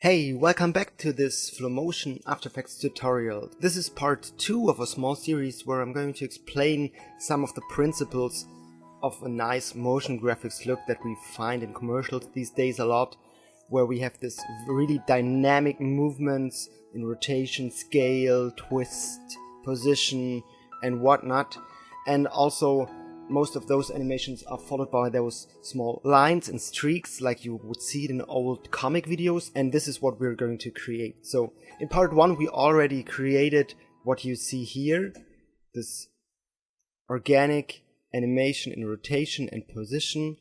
Hey, welcome back to this flomotion After Effects tutorial. This is part 2 of a small series where I'm going to explain some of the principles of a nice motion graphics look that we find in commercials these days a lot, where we have this really dynamic movements in rotation, scale, twist, position and whatnot, and also most of those animations are followed by those small lines and streaks like you would see it in old comic videos, and this is what we're going to create. So in part 1 we already created what you see here, this organic animation in rotation and position,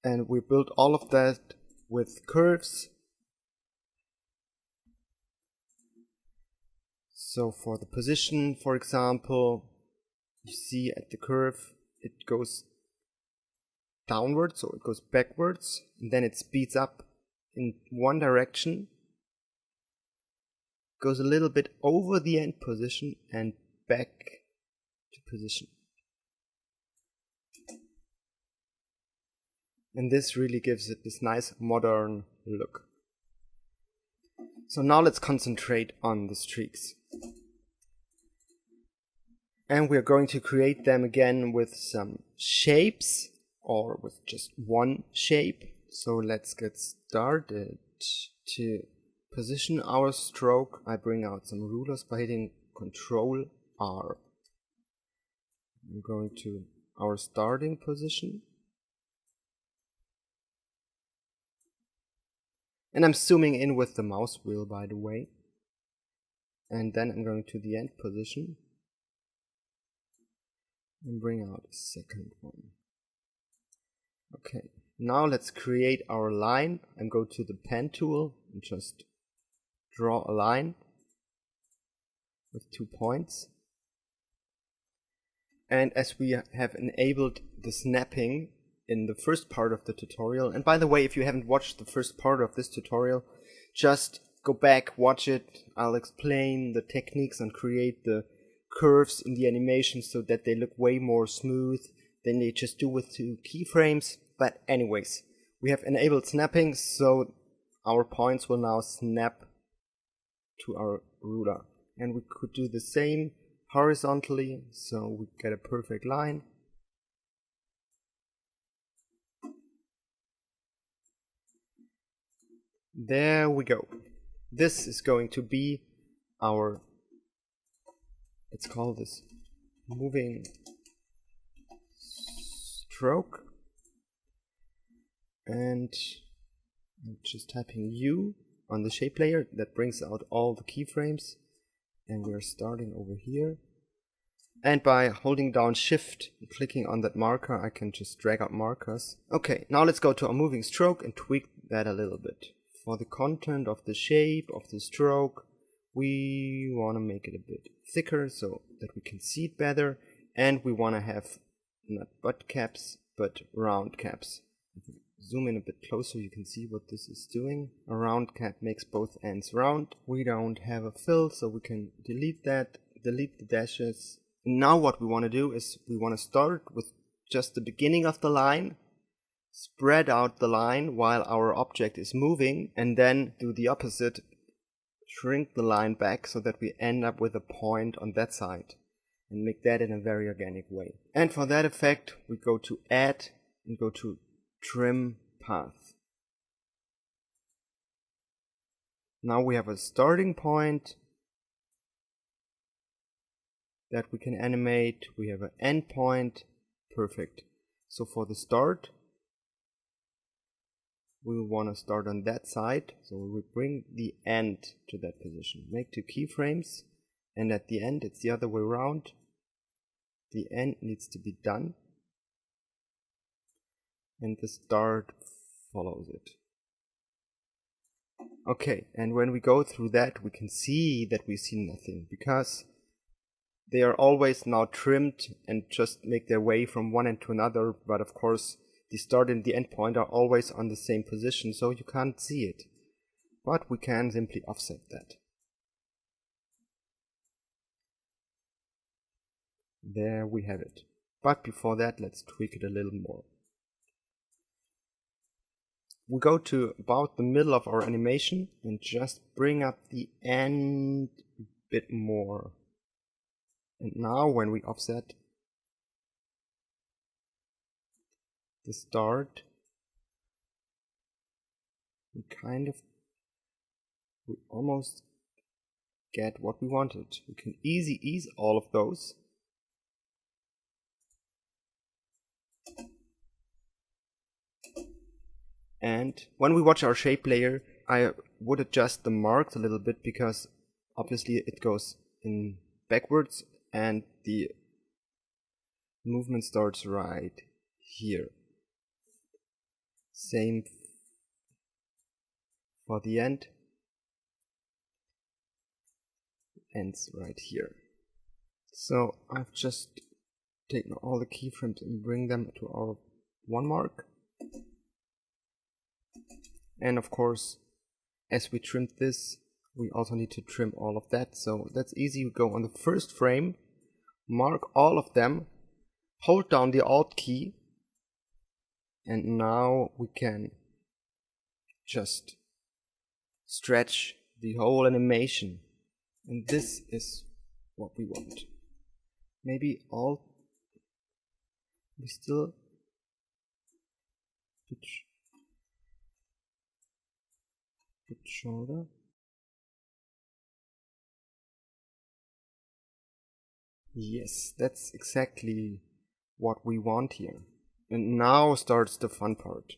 and we built all of that with curves. So for the position, for example, you see at the curve it goes downwards, so it goes backwards, and then it speeds up in one direction, goes a little bit over the end position and back to position. And this really gives it this nice modern look. So now let's concentrate on the streaks. And we're going to create them again with some shapes or with just one shape. So let's get started. To position our stroke, I bring out some rulers by hitting Ctrl R. I'm going to our starting position. And I'm zooming in with the mouse wheel, by the way. And then I'm going to the end position and bring out a second one. Okay, now let's create our line and go to the pen tool and just draw a line with 2 points. And as we have enabled the snapping in the first part of the tutorial, and by the way, if you haven't watched the first part of this tutorial, just go back, watch it. I'll explain the techniques and create the curves in the animation so that they look way more smooth than they just do with 2 keyframes. But anyways, we have enabled snapping, so our points will now snap to our ruler. And we could do the same horizontally, so we get a perfect line. There we go. This is going to be our, let's call this moving stroke, and I'm just typing U on the shape layer. That brings out all the keyframes, and we're starting over here, and by holding down shift and clicking on that marker I can just drag out markers. Okay, now let's go to our moving stroke and tweak that a little bit. For the content of the shape of the stroke, we want to make it a bit thicker so that we can see it better, and we want to have not butt caps but round caps. If we zoom in a bit closer you can see what this is doing. A round cap makes both ends round. We don't have a fill, so we can delete that, delete the dashes. And now what we want to do is we want to start with just the beginning of the line, spread out the line while our object is moving, and then do the opposite, shrink the line back so that we end up with a point on that side and make that in a very organic way. And for that effect we go to add and go to trim path. Now we have a starting point that we can animate, we have an end point, perfect. So for the start we want to start on that side, so we bring the end to that position, make 2 keyframes, and at the end it's the other way around. The end needs to be done and the start follows it. Okay, and when we go through that we can see that we see nothing because they are always now trimmed and just make their way from one end to another, but of course the start and the end point are always on the same position, so you can't see it. But we can simply offset that. There we have it. But before that, let's tweak it a little more. we go to about the middle of our animation and just bring up the end a bit more. And now when we offset the start, we almost get what we wanted. We can ease all of those. And when we watch our shape layer, I would adjust the marks a little bit because obviously it goes in backwards and the movement starts right here. Same for the end. Ends right here. So I've just taken all the keyframes and bring them to our 1 mark. And of course, as we trimmed this, we also need to trim all of that. So that's easy. We go on the first frame, mark all of them, hold down the Alt key, and now we can just stretch the whole animation. And this is what we want. Maybe Alt, we still bit shorter. Yes, that's exactly what we want here. And now starts the fun part.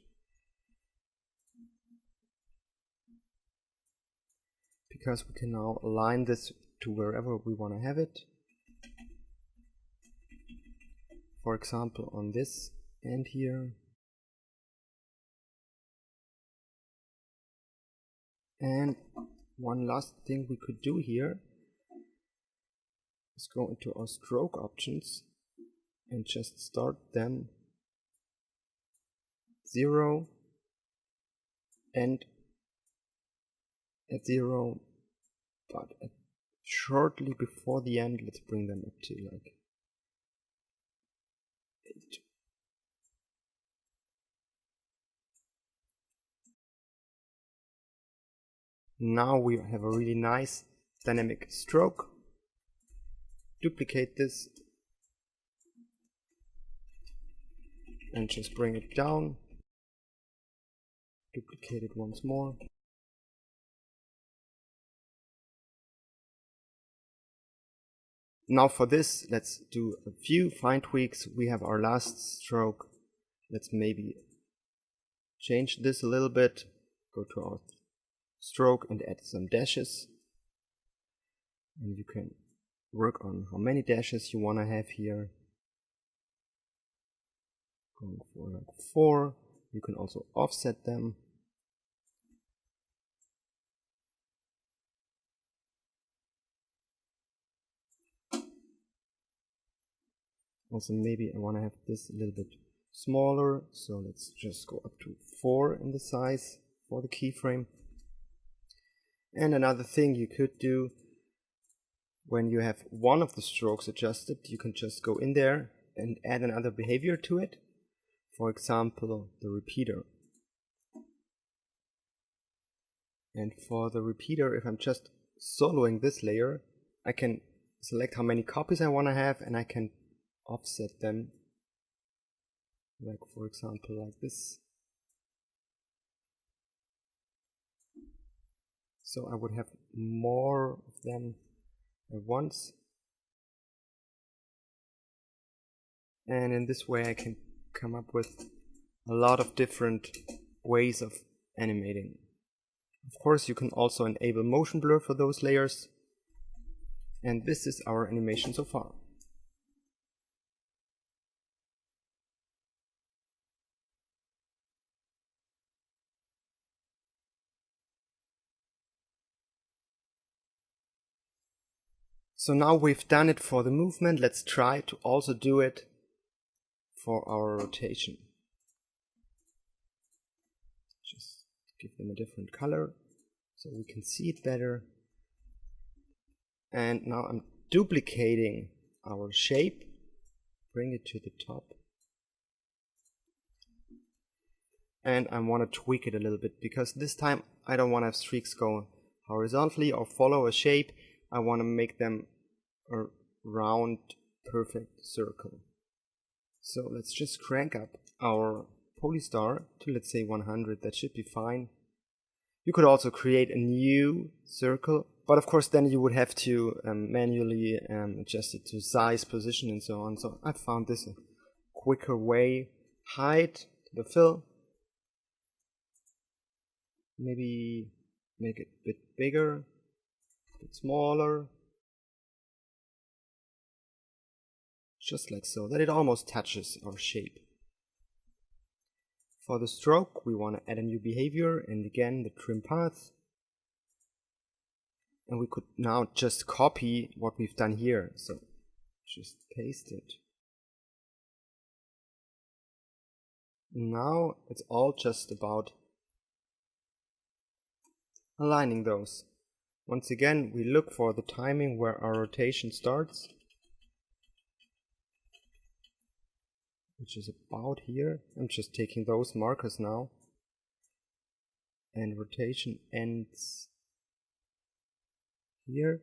Because we can now align this to wherever we want to have it. For example, on this end here. And one last thing we could do here is go into our stroke options and just start them 0 and at 0, but shortly before the end, let's bring them up to like 8. Now we have a really nice dynamic stroke. Duplicate this and just bring it down. Duplicate it once more. Now for this, let's do a few fine tweaks. We have our last stroke. Let's maybe change this a little bit. Go to our stroke and add some dashes. And you can work on how many dashes you want to have here. Going for like 4. You can also offset them. Also maybe I want to have this a little bit smaller, so let's just go up to 4 in the size for the keyframe. And another thing you could do, when you have one of the strokes adjusted, you can just go in there and add another behavior to it. For example, the repeater. And for the repeater, if I'm just soloing this layer, I can select how many copies I want to have, and I can offset them, like for example like this. So I would have more of them at once, and in this way I can come up with a lot of different ways of animating. Of course, you can also enable motion blur for those layers, and this is our animation so far. So now we've done it for the movement, let's try to also do it for our rotation. Just give them a different color so we can see it better. And now I'm duplicating our shape, bring it to the top. and I want to tweak it a little bit, because this time I don't want to have streaks go horizontally or follow a shape. I want to make them a round perfect circle. So let's just crank up our polystar to, let's say, 100. That should be fine. You could also create a new circle, but of course then you would have to manually adjust it to size, position, and so on. So I found this a quicker way. Height, the fill. Maybe make it a bit bigger, a bit smaller. Just like so, that it almost touches our shape. For the stroke, we want to add a new behavior, and again the trim path. And we could now just copy what we've done here. So just paste it. Now it's all just about aligning those. Once again, we look for the timing where our rotation starts, which is about here. I'm just taking those markers now. And rotation ends here.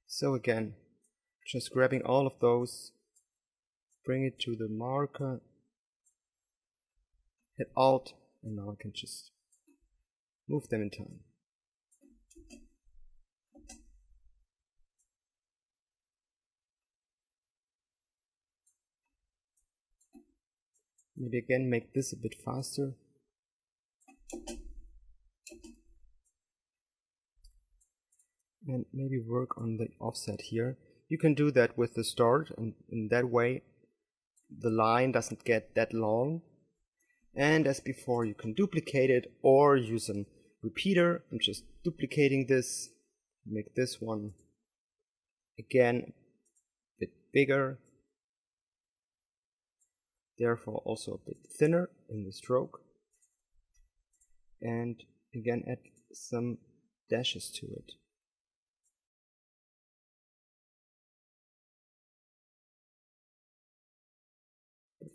So again, just grabbing all of those, bring it to the marker, hit Alt, and now I can just move them in time. Maybe again make this a bit faster. And maybe work on the offset here. You can do that with the start, and in that way the line doesn't get that long. And as before, you can duplicate it or use a repeater. I'm just duplicating this, make this one again a bit bigger, therefore also a bit thinner in the stroke, and again add some dashes to it.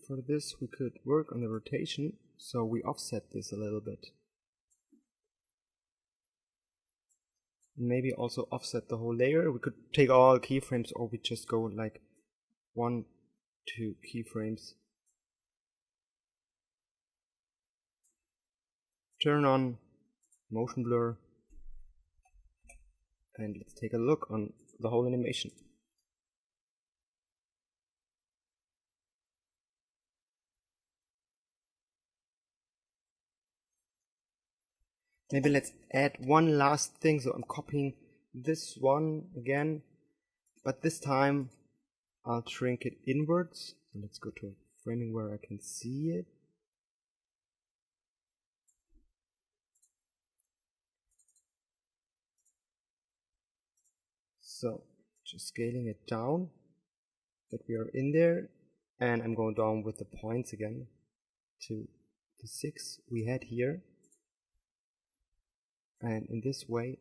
For this we could work on the rotation, so we offset this a little bit. Maybe also offset the whole layer. We could take all keyframes, or we just go like 1, 2 keyframes. Turn on motion blur, and let's take a look on the whole animation. Maybe let's add one last thing. So I'm copying this one again, but this time I'll shrink it inwards. So let's go to framing where I can see it. So just scaling it down, that we are in there, and I'm going down with the points again to the 6 we had here. And in this way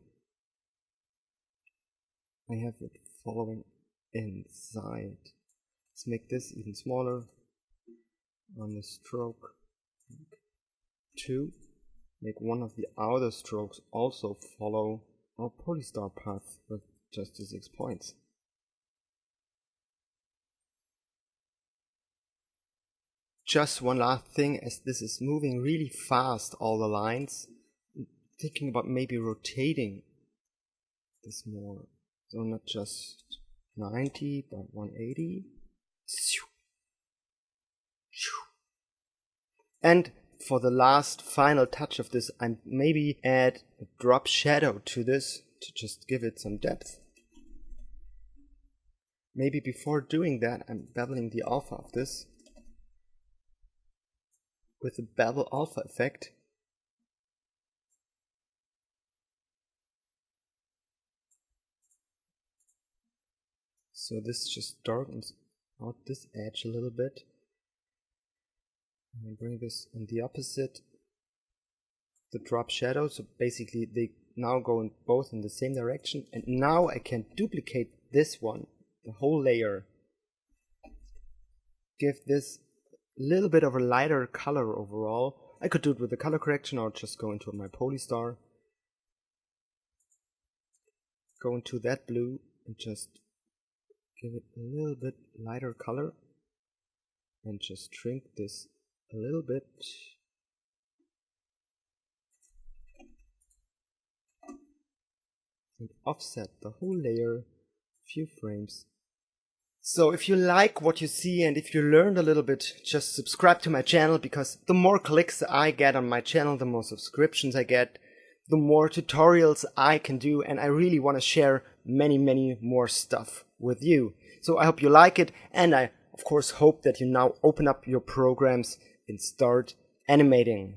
I have it following inside. Let's make this even smaller on the stroke 2. Make one of the outer strokes also follow our polystar path with just the 6 points. Just one last thing, as this is moving really fast, all the lines, thinking about maybe rotating this more. So not just 90, but 180. And for the last final touch of this, I maybe add a drop shadow to this to just give it some depth. Maybe before doing that, I'm beveling the alpha of this with the bevel alpha effect. So this just darkens out this edge a little bit. And bring this on the opposite, the drop shadow. So basically they now go in both in the same direction. And now I can duplicate this one, the whole layer. Give this little bit of a lighter color overall. I could do it with the color correction or just go into my Polystar. Go into that blue and just give it a little bit lighter color. And just shrink this a little bit. And offset the whole layer a few frames. So if you like what you see and if you learned a little bit, just subscribe to my channel, because the more clicks I get on my channel, the more subscriptions I get, the more tutorials I can do, and I really want to share many more stuff with you. So I hope you like it, and I of course hope that you now open up your programs and start animating.